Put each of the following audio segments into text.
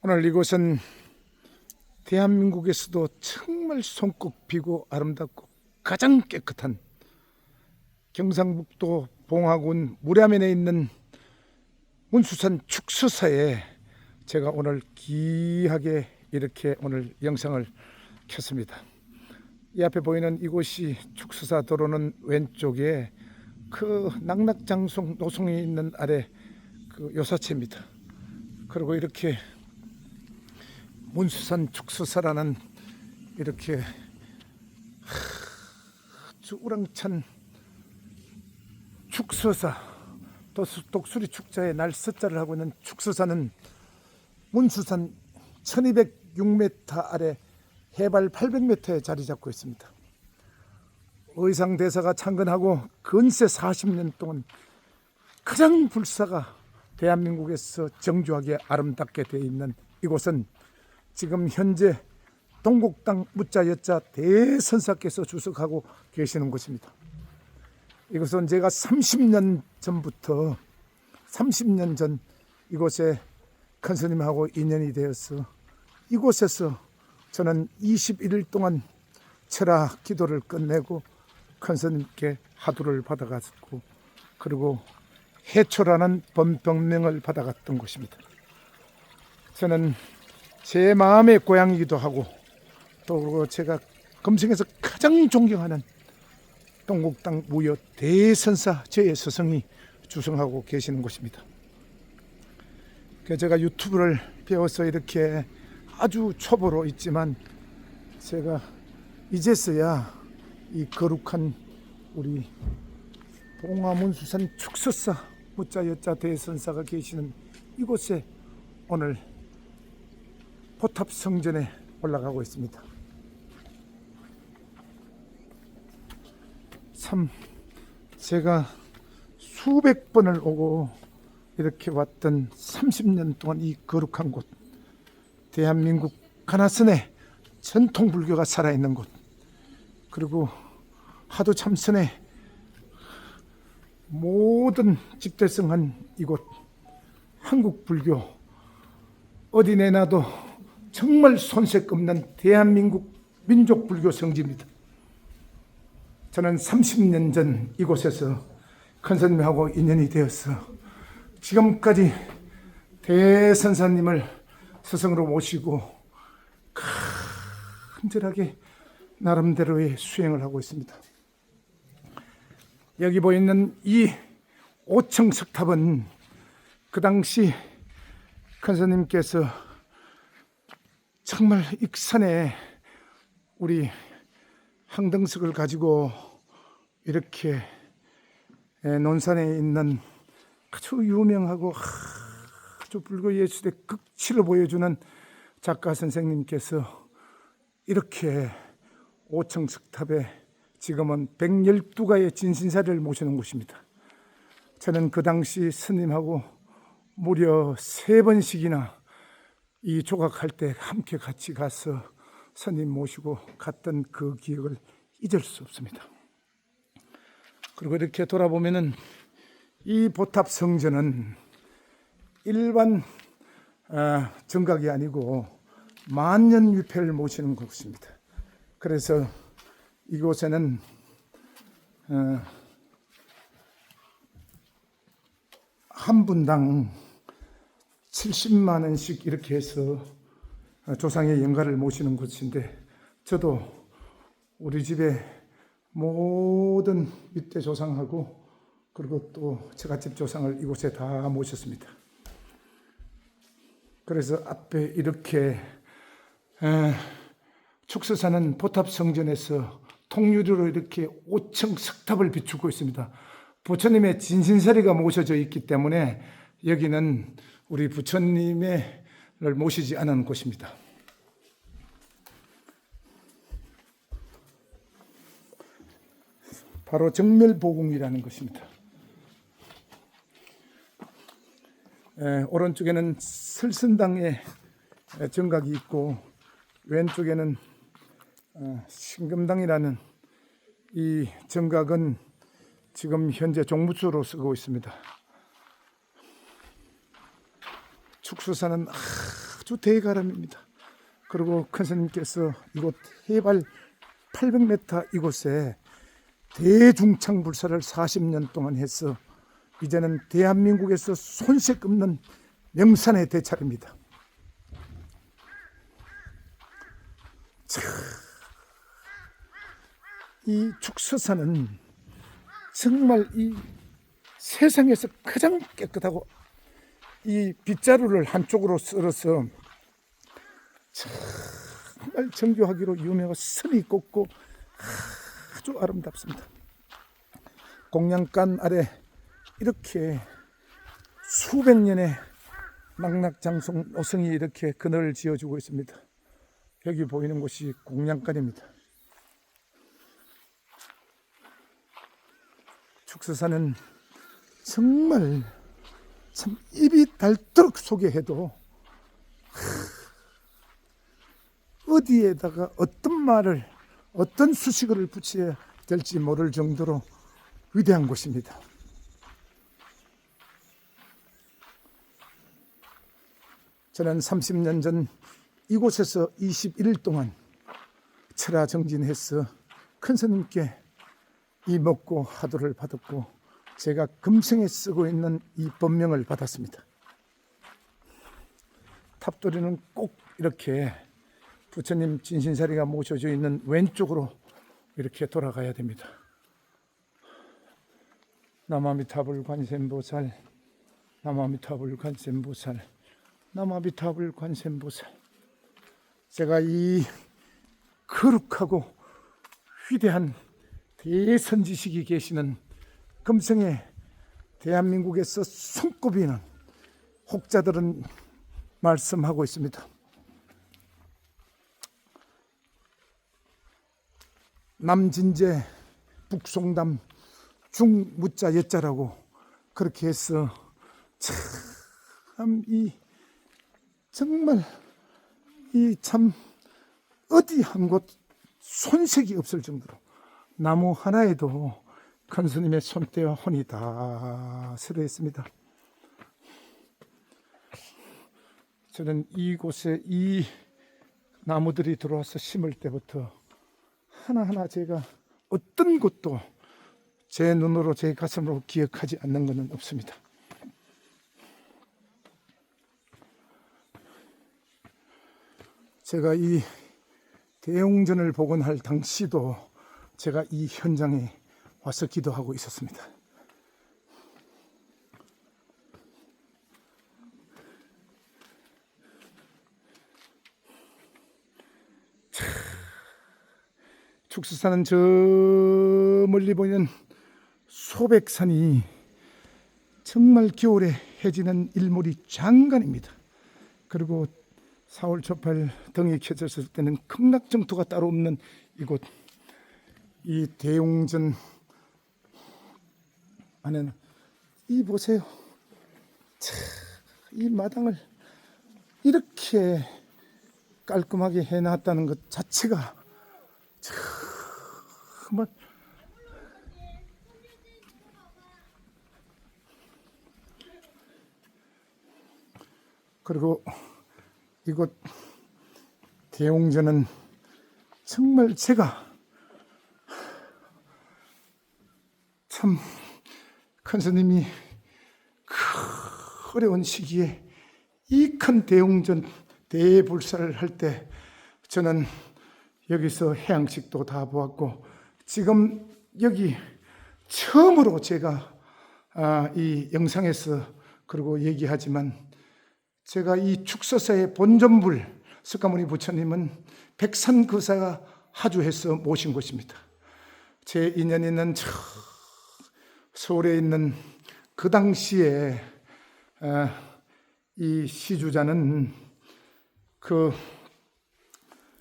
오늘 이곳은 대한민국에서도 정말 손꼽히고 아름답고 가장 깨끗한 경상북도 봉화군 무량면에 있는 문수산 축서사에 제가 오늘 귀하게 이렇게 오늘 영상을 켰습니다. 이 앞에 보이는 이곳이 축서사 도로는 왼쪽에 그 낙낙장송 노송이 있는 아래 그 요사체입니다. 그리고 이렇게 문수산 축서사라는 이렇게 아주 우렁찬 축서사, 독수리 축자에 날서자를 하고 있는 축서사는 문수산 1206m 아래 해발 800m에 자리 잡고 있습니다. 의상대사가 창건하고 근세 40년 동안 가장 불사가 대한민국에서 정교하게 아름답게 되어 있는 이곳은 지금 현재 동국당 무자 여자 대선사께서 주석하고 계시는 곳입니다. 이곳은 제가 30년 전부터 30년 전 이곳에 큰 스님하고 인연이 되어서 이곳에서 저는 21일 동안 철학 기도를 끝내고 큰 스님께 하두를 받아갔고 그리고 해초라는 번병명을 받아갔던 곳입니다. 저는 제 마음의 고향이기도 하고 또 그리고 제가 금생에서 가장 존경하는 동국당 무여 대선사 저의 스승이 주성하고 계시는 곳입니다. 제가 유튜브를 배워서 이렇게 아주 초보로 있지만 제가 이제서야 이 거룩한 우리 봉화문수산 축서사 무자 여자 대선사가 계시는 이곳에 오늘 포탑 성전에 올라가고 있습니다. 참 제가 수백 번을 오고 이렇게 왔던 30년 동안 이 거룩한 곳, 대한민국 가나선에 전통 불교가 살아있는 곳, 그리고 하도 참선에 모든 집대성한 이곳, 한국 불교 어디 내놔도 정말 손색 없는 대한민국 민족 불교 성지입니다. 저는 30년 전 이곳에서 큰 스님하고 인연이 되어서 지금까지 대선사님을 스승으로 모시고 간절하게 나름대로의 수행을 하고 있습니다. 여기 보이는 이 5층 석탑은 그 당시 큰 스님께서 정말 익산에 우리 항등석을 가지고 이렇게 논산에 있는 아주 유명하고 아주 불교 예술의 극치를 보여주는 작가 선생님께서 이렇게 5층 석탑에 지금은 112가의 진신사를 모시는 곳입니다. 저는 그 당시 스님하고 무려 3번씩이나 이 조각할 때 함께 같이 가서 스님 모시고 갔던 그 기억을 잊을 수 없습니다. 그리고 이렇게 돌아보면은 이 보탑 성전은 일반 정각이 아니고 만년위패를 모시는 곳입니다. 그래서 이곳에는 한 분당 70만 원씩 이렇게 해서 조상의 영가를 모시는 곳인데 저도 우리 집에 모든 윗대 조상하고 그리고 또 처갓집 조상을 이곳에 다 모셨습니다. 그래서 앞에 이렇게 축서사는 보탑 성전에서 통유리로 이렇게 5층 석탑을 비추고 있습니다. 부처님의 진신사리가 모셔져 있기 때문에 여기는 우리 부처님을 모시지 않은 곳입니다. 바로 정멸보궁이라는 것입니다. 오른쪽에는 설선당의 정각이 있고 왼쪽에는 신금당이라는 이 정각은 지금 현재 종무소로 쓰고 있습니다. 축서사는 아주 대가람입니다. 그리고 큰 스님께서 이곳 해발 800m 이곳에 대중창불사를 40년 동안 해서 이제는 대한민국에서 손색 없는 명산의 대찰입니다. 이 축서사는 정말 이 세상에서 가장 깨끗하고 이 빗자루를 한쪽으로 썰어서 정말 정교하기로 유명하고 선이 곱고 아주 아름답습니다. 공양간 아래 이렇게 수백 년의 낙낙장성 오성이 이렇게 그늘을 지어주고 있습니다. 여기 보이는 곳이 공양간입니다. 축서사는 정말 참 입이 닳도록 소개해도 어디에다가 어떤 말을 어떤 수식어를 붙여야 될지 모를 정도로 위대한 곳입니다. 저는 30년 전 이곳에서 21일 동안 철야 정진해서 큰 스님께 이 먹고 화두를 받았고 제가 금생에 쓰고 있는 이 법명을 받았습니다. 탑도리는 꼭 이렇게 부처님 진신사리가 모셔져 있는 왼쪽으로 이렇게 돌아가야 됩니다. 남아미타불 관세음보살, 남아미타불 관세음보살, 남아미타불 관세음보살. 제가 이 거룩하고 위대한 대선지식이 계시는 금생에 대한민국에서 손꼽히는 혹자들은 말씀하고 있습니다. 남진제, 북송담, 중무자 예자라고 그렇게 해서 참 정말 참 어디 한 곳 손색이 없을 정도로 나무 하나에도 큰 스님의 손때와 혼이 다 스러했습니다. 저는 이곳에 이 나무들이 들어와서 심을 때부터 하나하나 제가 어떤 것도 제 눈으로 제 가슴으로 기억하지 않는 것은 없습니다. 제가 이 대웅전을 복원할 당시도 제가 이 현장에 와서 기도하고 있었습니다. 축서사는 저 멀리 보이는 소백산이 정말 겨울에 해지는 일몰이 장관입니다. 그리고 4월 초팔 등이 켜졌을 때는 극락정토가 따로 없는 이곳, 이 대웅전 안에는 이 보세요. 이 마당을 이렇게 깔끔하게 해놨다는 것 자체가 정말 그리고 이곳 대웅전은 정말 제가 참 큰 스님이 그 어려운 시기에 이 큰 대웅전 대불사를 할 때 저는 여기서 해양식도 다 보았고 지금 여기 처음으로 제가 이 영상에서 그리고 얘기하지만 제가 이 축서사의 본전불 석가모니 부처님은 백산거사가 하주해서 모신 곳입니다. 제 인연 있는 서울에 있는 그 당시에 이 시주자는 그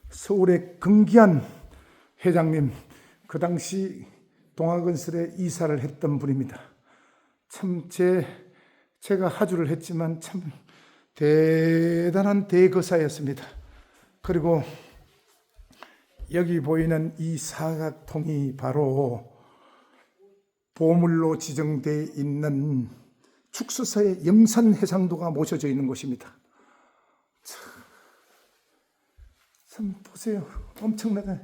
서울의 금기한 회장님, 그 당시 동아건설에 이사를 했던 분입니다. 참 제가 하주를 했지만 참 대단한 대거사였습니다. 그리고 여기 보이는 이 사각통이 바로 보물로 지정되어 있는 축서사의 영산해상도가 모셔져 있는 곳입니다. 참 보세요. 엄청나게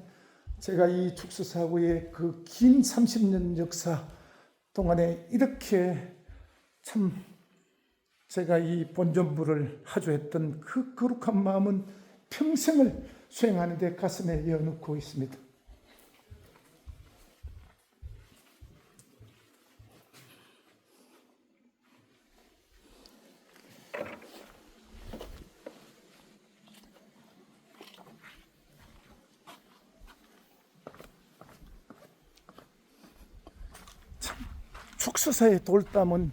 제가 이 축소사고의 그 긴 30년 역사 동안에 이렇게 참 제가 이 본전부를 하주했던 그 거룩한 마음은 평생을 수행하는 데 가슴에 이어놓고 있습니다. 축소사의 돌담은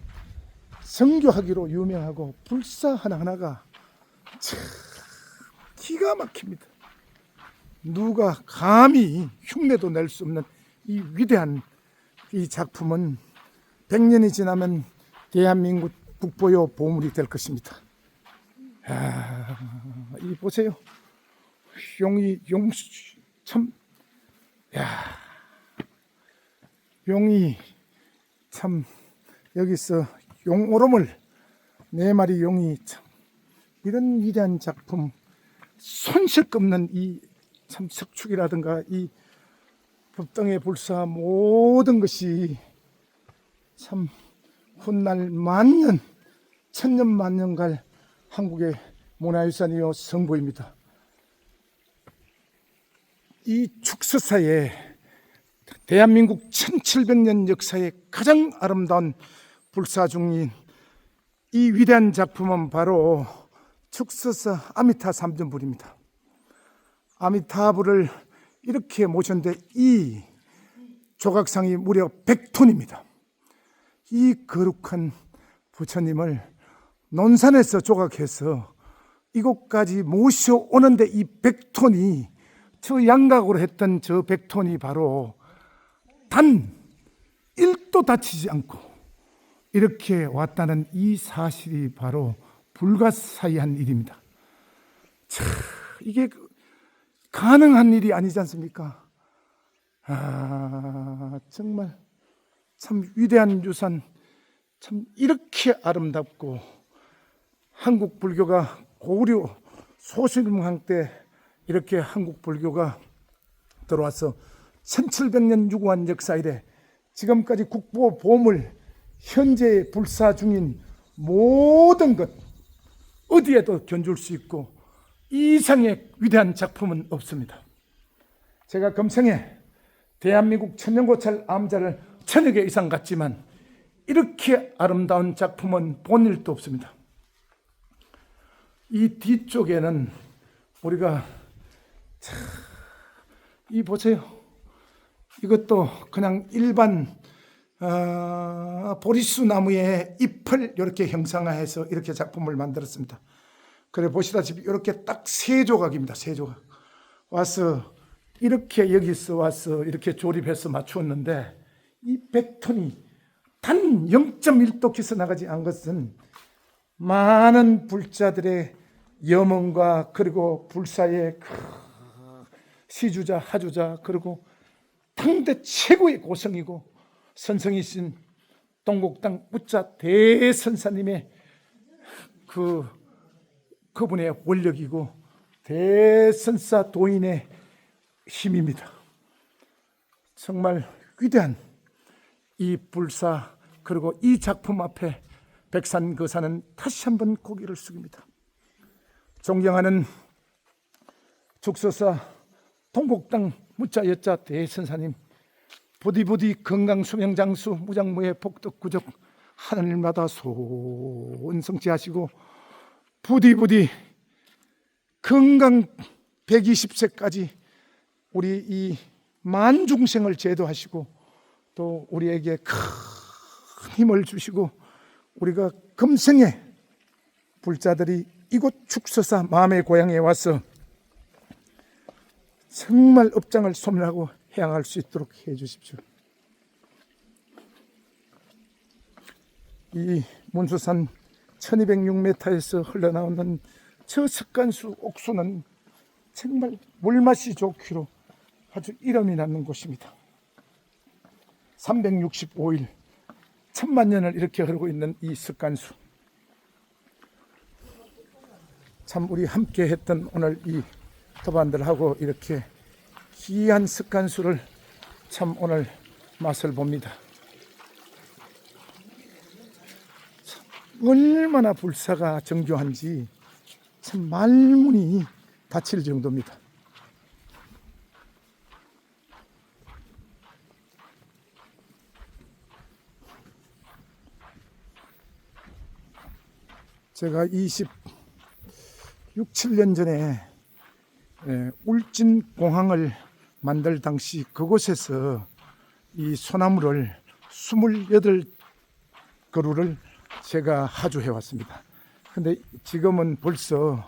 정교하기로 유명하고 불사 하나하나가 참 기가 막힙니다. 누가 감히 흉내도 낼 수 없는 이 위대한 이 작품은 100년이 지나면 대한민국 국보요 보물이 될 것입니다. 이 보세요. 용이 참 용이 참 여기서 용오름을 4마리 용이 참 이런 위대한 작품, 손색 없는 이 참 석축이라든가 이 법당의 불사 모든 것이 참 훗날 만년 천년 만년갈 한국의 문화유산이요 성보입니다. 이 축서사에 대한민국 1700년 역사의 가장 아름다운 불사 중인 이 위대한 작품은 바로 축서사 아미타 삼전불입니다. 아미타불을 이렇게 모셨는데 이 조각상이 무려 100톤입니다. 이 거룩한 부처님을 논산에서 조각해서 이곳까지 모셔오는데 이 100톤이 저 양각으로 했던 저 100톤이 바로 단 1도 다치지 않고 이렇게 왔다는 이 사실이 바로 불가사의한 일입니다. 참 이게 가능한 일이 아니지 않습니까? 정말 참 위대한 유산, 참 이렇게 아름답고 한국 불교가 고구려 소실문왕 때 이렇게 한국 불교가 들어와서 1700년 유구한 역사 이래 지금까지 국보 보물 현재 불사 중인 모든 것 어디에도 견줄 수 있고 이 이상의 위대한 작품은 없습니다. 제가 금생에 대한민국 천년고찰 암자를 1000여 개 이상 갔지만 이렇게 아름다운 작품은 본 일도 없습니다. 이 뒤쪽에는 우리가 이 보세요. 이것도 그냥 일반 보리수 나무의 잎을 이렇게 형상화해서 이렇게 작품을 만들었습니다. 그래 보시다시피 이렇게 딱 3조각입니다. 3조각 와서 이렇게 여기서 와서 이렇게 조립해서 맞추었는데 이 100톤이 단 0.1도 기스나가지 않은 것은 많은 불자들의 염원과 그리고 불사의 시주자 하주자 그리고 당대 최고의 고성이고 선성이신 동국당 우자 대선사님의 그분의 원력이고 대선사 도인의 힘입니다. 정말 위대한 이 불사 그리고 이 작품 앞에 백산거사는 다시 한번 고개를 숙입니다. 존경하는 축서사 동국당 무자 여자 대선사님, 부디부디 건강수명장수 무장무예 복덕구적 하늘마다 소원성취하시고 부디부디 건강 120세까지 우리 이 만중생을 제도하시고 또 우리에게 큰 힘을 주시고 우리가 금생에 불자들이 이곳 축서사 마음의 고향에 와서 정말 업장을 소멸하고 해양할 수 있도록 해 주십시오. 이 문수산 1206m에서 흘러나오는 저 석간수 옥수는 정말 물맛이 좋기로 아주 이름이 나는 곳입니다. 365일 1000만년을 이렇게 흐르고 있는 이 석간수, 참 우리 함께 했던 오늘 이 토반들하고 이렇게 귀한 습간수를 참 오늘 맛을 봅니다. 참 얼마나 불사가 정교한지 참 말문이 닫힐 정도입니다. 제가 26, 7년 전에 울진공항을 만들 당시 그곳에서 이 소나무를 28그루를 제가 하주해 왔습니다. 근데 지금은 벌써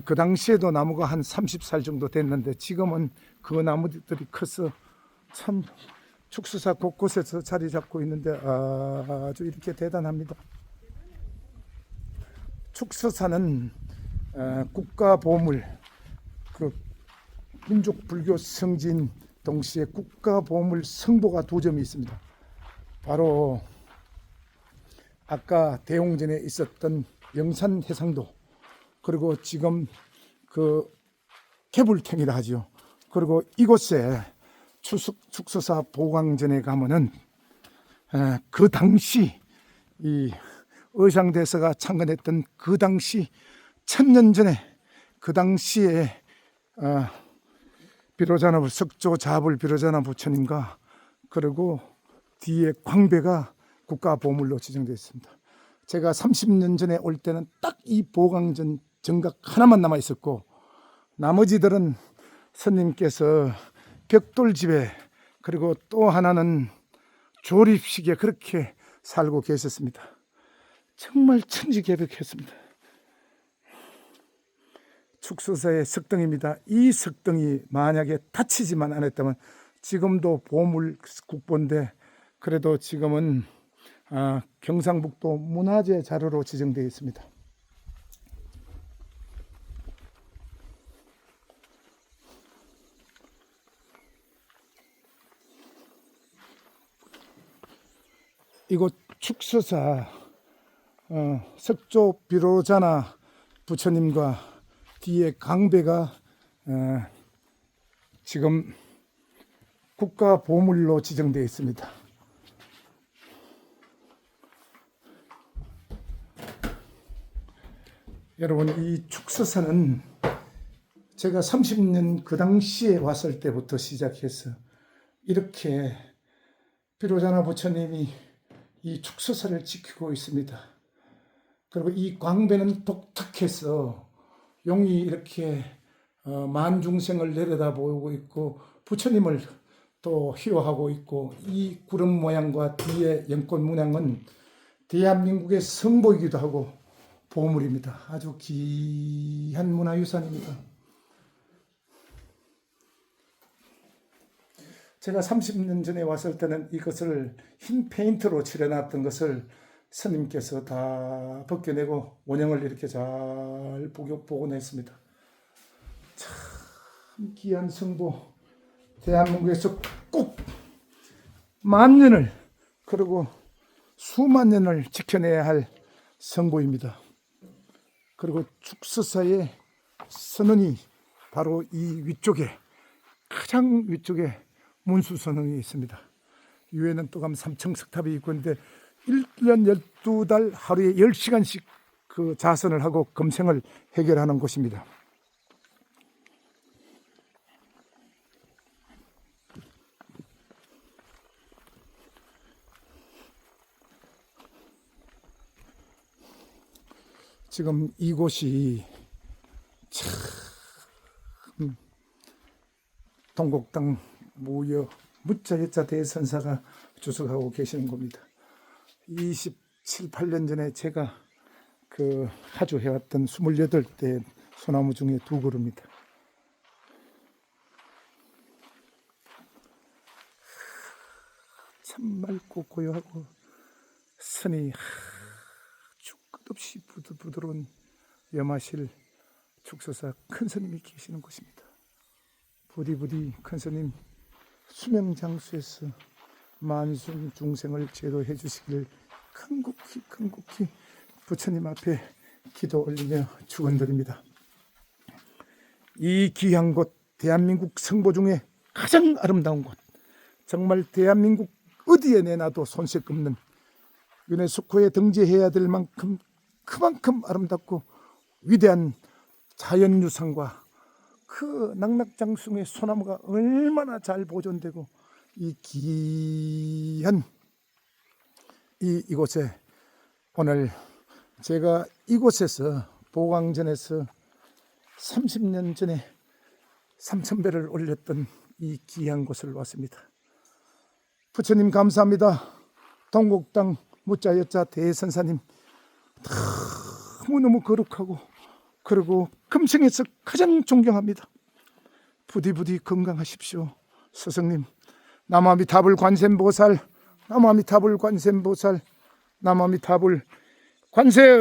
그 당시에도 나무가 한 30살 정도 됐는데 지금은 그 나무들이 커서 참 축수사 곳곳에서 자리 잡고 있는데 아주 이렇게 대단합니다. 축수사는 국가보물, 그 민족 불교 성지인 동시에 국가보물 성보가 2점이 있습니다. 바로 아까 대웅전에 있었던 영산해상도, 그리고 지금 그 개불탱이라 하죠. 그리고 이곳에 축수사 보광전에 가면은 그 당시 이 의상대사가 창건했던 그 당시 1000년 전에 그 당시에 비로자나 석조 자불 비로자나 부처님과 그리고 뒤에 광배가 국가보물로 지정되어 있습니다. 제가 30년 전에 올 때는 딱 이 보광전 정각 하나만 남아 있었고 나머지들은 스님께서 벽돌집에 그리고 또 하나는 조립식에 그렇게 살고 계셨습니다. 정말 천지개벽했습니다. 축수사의 석등입니다. 이 석등이 만약에 닫히지만 않았다면 지금도 보물 국보인데 그래도 지금은 경상북도 문화재 자료로 지정되어 있습니다. 이곳 축수사 석조 비로자나 부처님과 뒤에 강배가 지금 국가보물로 지정되어 있습니다. 여러분, 이 축수사는 제가 30년 그 당시에 왔을 때부터 시작해서 이렇게 비로자나 부처님이 이 축수사를 지키고 있습니다. 그리고 이 광배는 독특해서 용이 이렇게 만중생을 내려다보고 있고 부처님을 또 희화하고 있고 이 구름 모양과 뒤에 연꽃 문양은 대한민국의 성보이기도 하고 보물입니다. 아주 귀한 문화유산입니다. 제가 30년 전에 왔을 때는 이것을 흰 페인트로 칠해놨던 것을 스님께서 다 벗겨내고 원형을 이렇게 잘 복원했습니다. 참 귀한 성보, 대한민국에서 꼭 만년을 그리고 수만 년을 지켜내야 할 성보입니다. 그리고 축수사의 선언이 바로 이 위쪽에 가장 위쪽에 문수선언이 있습니다. 위에는 또 가면 3층 석탑이 있고 있는데 1년 12달 하루에 10시간씩 그 자선을 하고 금생을 해결하는 곳입니다. 지금 이곳이 참 동국당 무여 무자여자 대선사가 주석하고 계시는 겁니다. 27, 8년 전에 제가 그 하주해왔던 28대 소나무 중에 2그루입니다. 참 맑고 고요하고 선이 아주 끝없이 부드러운 염화실 축수사 큰 스님이 계시는 곳입니다. 부디부디 큰 스님 수명장수에서 만순 중생을 제도해 주시길 간곡히 부처님 앞에 기도 올리며 축원드립니다. 이 귀한 곳, 대한민국 성보 중에 가장 아름다운 곳, 정말 대한민국 어디에 내놔도 손색 없는 유네스코에 등재해야 될 만큼 그만큼 아름답고 위대한 자연유산과 그 낙낙장숭의 소나무가 얼마나 잘 보존되고 이 귀한 이곳에 오늘 제가 이곳에서 보광전에서 30년 전에 삼천배를 올렸던 이 귀한 곳을 왔습니다. 부처님 감사합니다. 동국당 무자여자 대선사님 너무너무 거룩하고 그리고 금생에서 가장 존경합니다. 부디부디 건강하십시오. 스승님 남아미타불 관세음보살, 남아미타불 관세음보살, 남아미타불 관세음보살.